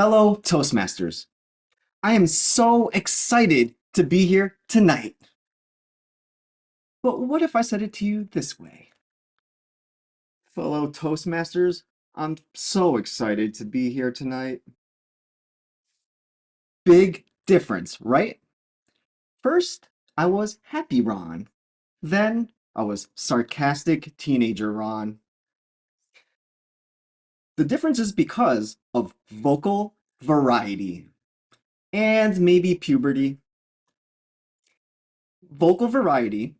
fellow Toastmasters. I am so excited to be here tonight. But what if I said it to you this way? Fellow Toastmasters, I'm so excited to be here tonight. Big difference, right? First, I was happy Ron. Then, I was sarcastic teenager Ron. The difference is because of vocal variety and maybe puberty. Vocal variety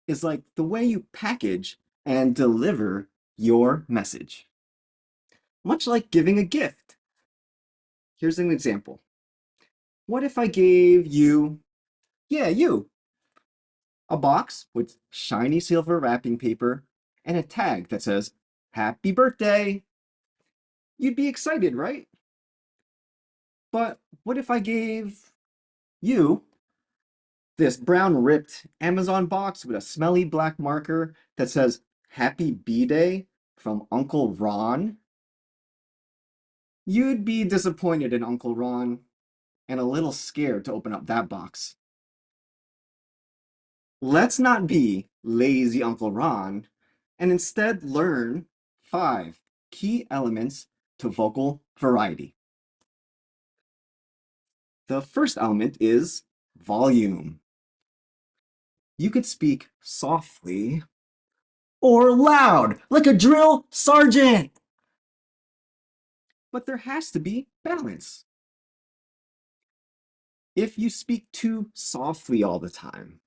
is like the way you package and deliver your message. Much like giving a gift. Here's an example. What if I gave you, you, a box with shiny silver wrapping paper and a tag that says, Happy birthday? You'd be excited, right? But what if I gave you this brown ripped Amazon box with a smelly black marker that says, Happy B-Day from Uncle Ron? You'd be disappointed in Uncle Ron and a little scared to open up that box. Let's not be lazy Uncle Ron and instead learn 5 key elements to vocal variety. The first element is volume. You could speak softly or loud like a drill sergeant. But there has to be balance. If you speak too softly all the time,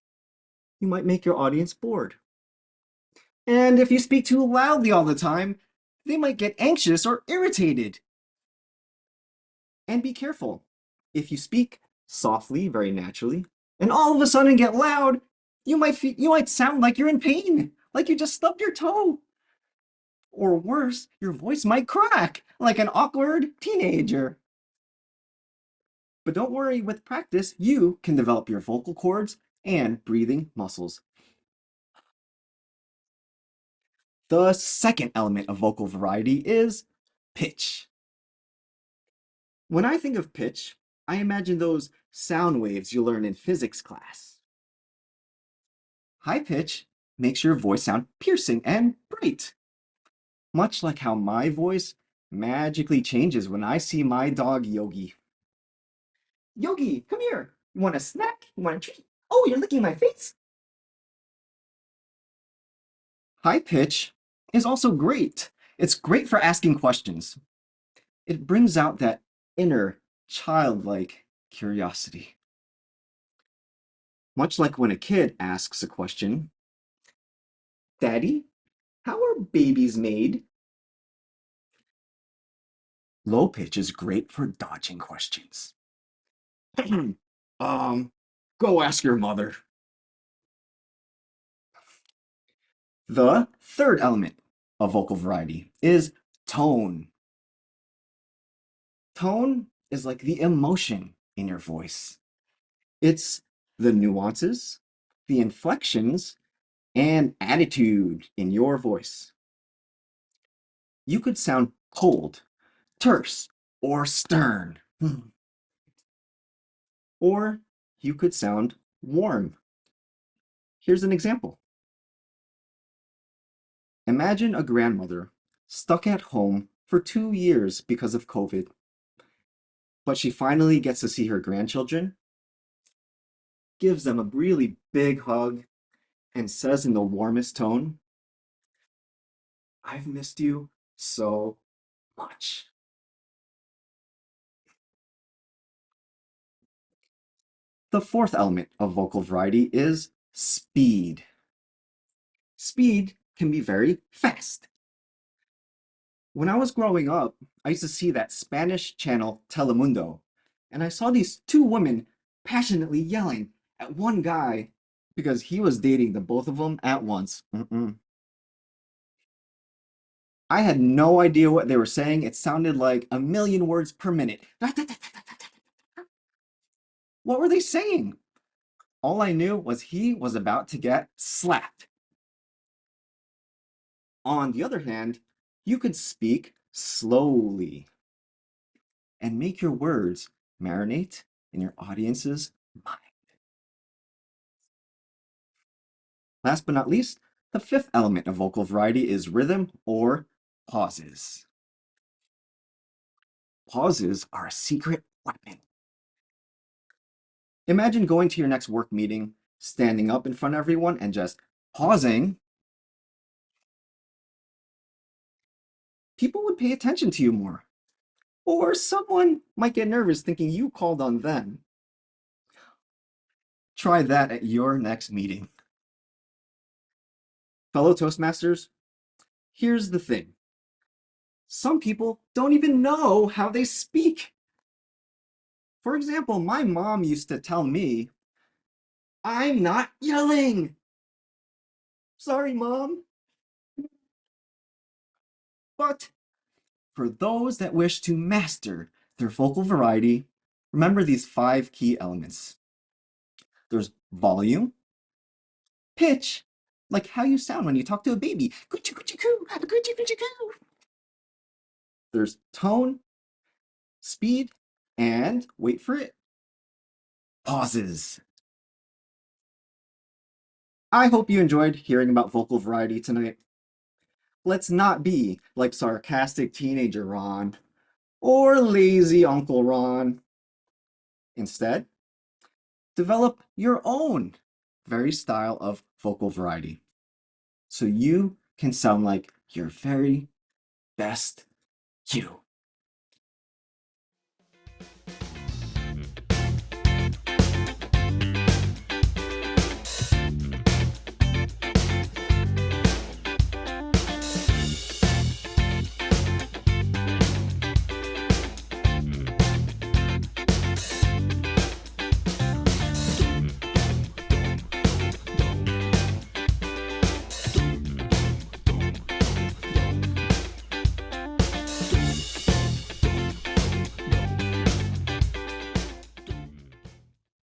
you might make your audience bored. And if you speak too loudly all the time, they might get anxious or irritated. And be careful. If you speak softly, very naturally, and all of a sudden get loud, you might sound like you're in pain, like you just stubbed your toe. Or worse, your voice might crack like an awkward teenager. But don't worry, with practice, you can develop your vocal cords and breathing muscles. The second element of vocal variety is pitch. When I think of pitch, I imagine those sound waves you learn in physics class. High pitch makes your voice sound piercing and bright, much like how my voice magically changes when I see my dog Yogi. Yogi, come here. You want a snack? You want a treat? Oh, you're licking my face. High pitch is also great. It's great for asking questions. It brings out that inner childlike curiosity. Much like when a kid asks a question, Daddy, how are babies made? Low pitch is great for dodging questions. um, Go ask your mother. The third element of vocal variety is tone. Tone is like the emotion in your voice. It's the nuances, the inflections, and attitude in your voice. You could sound cold, terse, or stern. Or you could sound warm. Here's an example. Imagine a grandmother stuck at home for 2 years because of COVID, but she finally gets to see her grandchildren, gives them a really big hug, and says in the warmest tone, I've missed you so much. The fourth element of vocal variety is speed. Speed can be very fast. When I was growing up, I used to see that Spanish channel Telemundo, and I saw these 2 women passionately yelling at one guy because he was dating the both of them at once. I had no idea what they were saying. It sounded like a million words per minute. What were they saying? All I knew was he was about to get slapped. On the other hand, you could speak slowly. and make your words marinate in your audience's mind. Last but not least, the fifth element of vocal variety is rhythm or pauses. Pauses are a secret weapon. Imagine going to your next work meeting, standing up in front of everyone, and just pausing. People would pay attention to you more. Or someone might get nervous thinking you called on them. Try that at your next meeting. Fellow Toastmasters, here's the thing. Some people don't even know how they speak. For example, my mom used to tell me, "I'm not yelling." Sorry, Mom. But for those that wish to master their vocal variety, remember these 5 key elements. There's volume, pitch, like how you sound when you talk to a baby. Coochie coochie coo, coochie coochie coo. There's tone, speed, and wait for it, pauses. I hope you enjoyed hearing about vocal variety tonight. Let's not be like sarcastic teenager Ron or lazy Uncle Ron. Instead, develop your own very style of vocal variety so you can sound like your very best you.